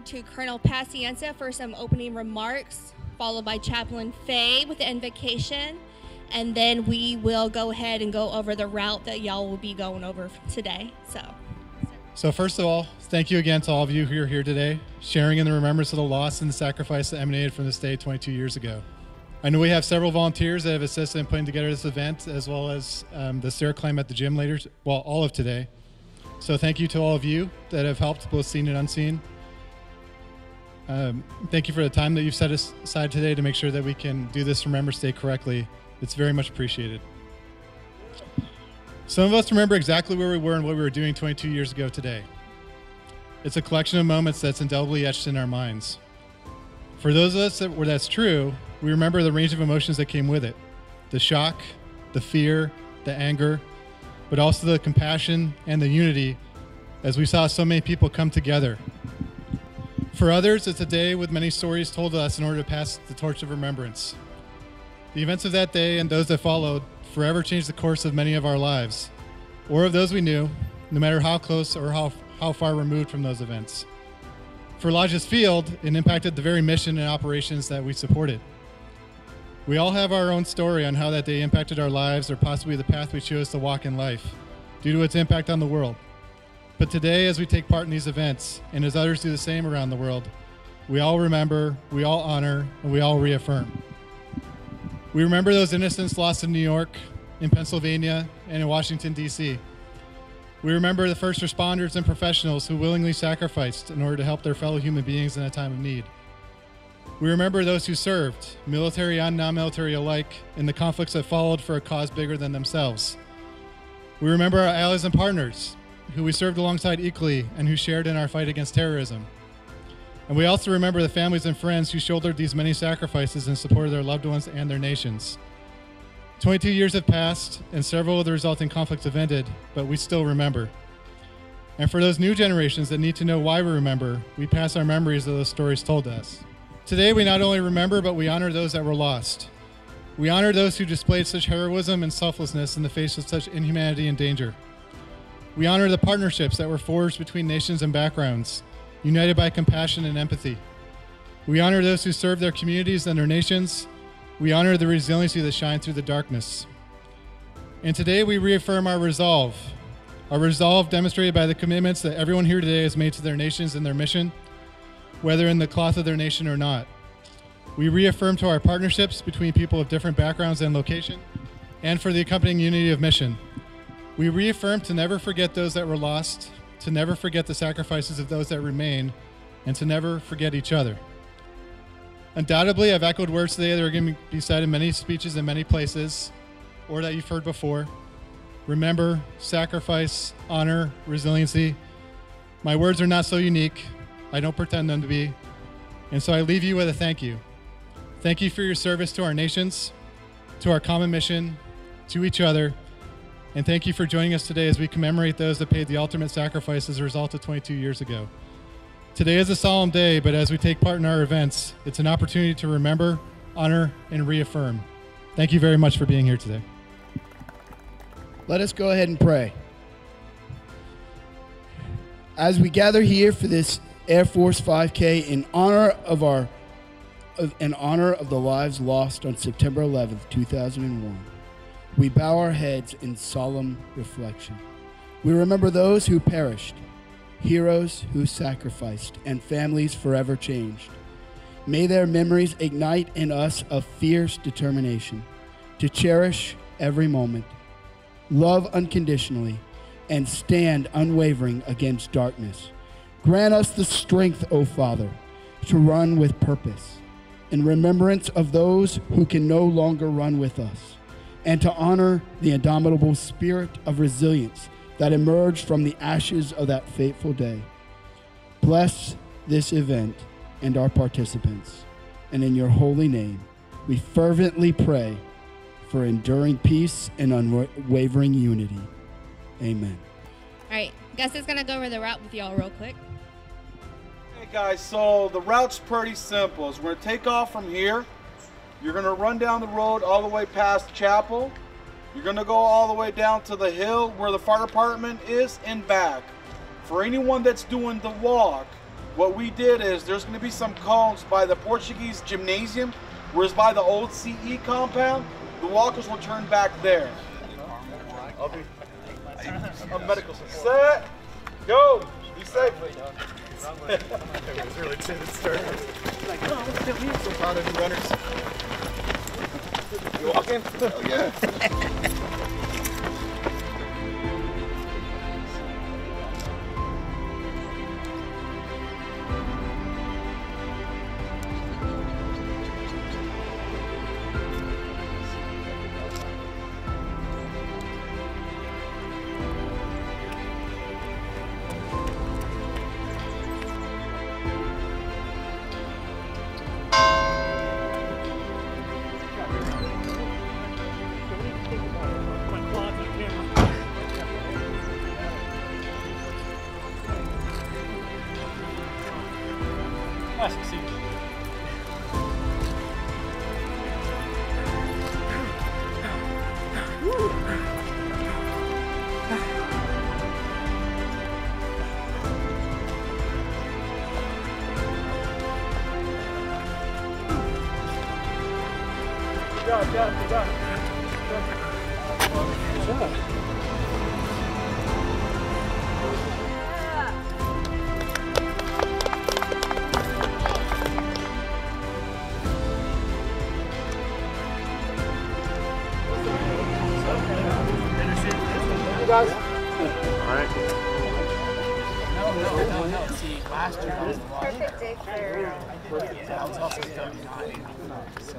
to Colonel Pacienza for some opening remarks, followed by Chaplain Faye with the invocation, and then we will go ahead and go over the route that y'all will be going over today. So first of all, thank you again to all of you who are here today, sharing in the remembrance of the loss and the sacrifice that emanated from this day 22 years ago. I know we have several volunteers that have assisted in putting together this event, as well as the stair climb at the gym later, well, all of today. So thank you to all of you that have helped, both seen and unseen. Thank you for the time that you've set aside today to make sure that we can do this Remembrance Day correctly. It's very much appreciated. Some of us remember exactly where we were and what we were doing 22 years ago today. It's a collection of moments that's indelibly etched in our minds. For those of us where that's true, we remember the range of emotions that came with it. The shock, the fear, the anger, but also the compassion and the unity as we saw so many people come together. For others, it's a day with many stories told to us in order to pass the torch of remembrance. The events of that day and those that followed forever changed the course of many of our lives, or of those we knew, no matter how close or how far removed from those events. For Lajes Field, it impacted the very mission and operations that we supported. We all have our own story on how that day impacted our lives, or possibly the path we chose to walk in life due to its impact on the world. But today, as we take part in these events, and as others do the same around the world, we all remember, we all honor, and we all reaffirm. We remember those innocents lost in New York, in Pennsylvania, and in Washington, D.C. We remember the first responders and professionals who willingly sacrificed in order to help their fellow human beings in a time of need. We remember those who served, military and non-military alike, in the conflicts that followed for a cause bigger than themselves. We remember our allies and partners, who we served alongside equally and who shared in our fight against terrorism. And we also remember the families and friends who shouldered these many sacrifices in support of their loved ones and their nations. 22 years have passed, and several of the resulting conflicts have ended, but we still remember. And for those new generations that need to know why we remember, we pass our memories of those stories told to us. Today, we not only remember, but we honor those that were lost. We honor those who displayed such heroism and selflessness in the face of such inhumanity and danger. We honor the partnerships that were forged between nations and backgrounds, united by compassion and empathy. We honor those who serve their communities and their nations. We honor the resiliency that shines through the darkness. And today we reaffirm our resolve demonstrated by the commitments that everyone here today has made to their nations and their mission, whether in the cloth of their nation or not. We reaffirm to our partnerships between people of different backgrounds and location, and for the accompanying unity of mission. We reaffirm to never forget those that were lost, to never forget the sacrifices of those that remain, and to never forget each other. Undoubtedly, I've echoed words today that are going to be said in many speeches in many places, or that you've heard before. Remember, sacrifice, honor, resiliency. My words are not so unique. I don't pretend them to be. And so I leave you with a thank you. Thank you for your service to our nations, to our common mission, to each other, and thank you for joining us today as we commemorate those that paid the ultimate sacrifice as a result of 22 years ago. Today is a solemn day, but as we take part in our events, it's an opportunity to remember, honor, and reaffirm. Thank you very much for being here today. Let us go ahead and pray. As we gather here for this Air Force 5K in honor of the lives lost on September 11th, 2001, we bow our heads in solemn reflection. We remember those who perished, heroes who sacrificed, and families forever changed. May their memories ignite in us a fierce determination to cherish every moment, love unconditionally, and stand unwavering against darkness. Grant us the strength, O Father, to run with purpose, in remembrance of those who can no longer run with us, and to honor the indomitable spirit of resilience that emerged from the ashes of that fateful day. Bless this event and our participants, and in your holy name, we fervently pray for enduring peace and unwavering unity. Amen. All right, Gus is gonna go over the route with y'all real quick. Hey guys, so the route's pretty simple. So we're gonna take off from here. You're gonna run down the road all the way past Chapel. You're gonna go all the way down to the hill where the fire department is and back. For anyone that's doing the walk, what we did is there's going to be some cones by the Portuguese gymnasium, whereas by the old CE compound, the walkers will turn back there. I'm medical. Set, go, be safe. It was really timid start. So proud of you runners. You walking? Oh yeah. Nice to see you. Good job. Guys. All right. No. See, last year I was the Perfect day for I was also 79. So.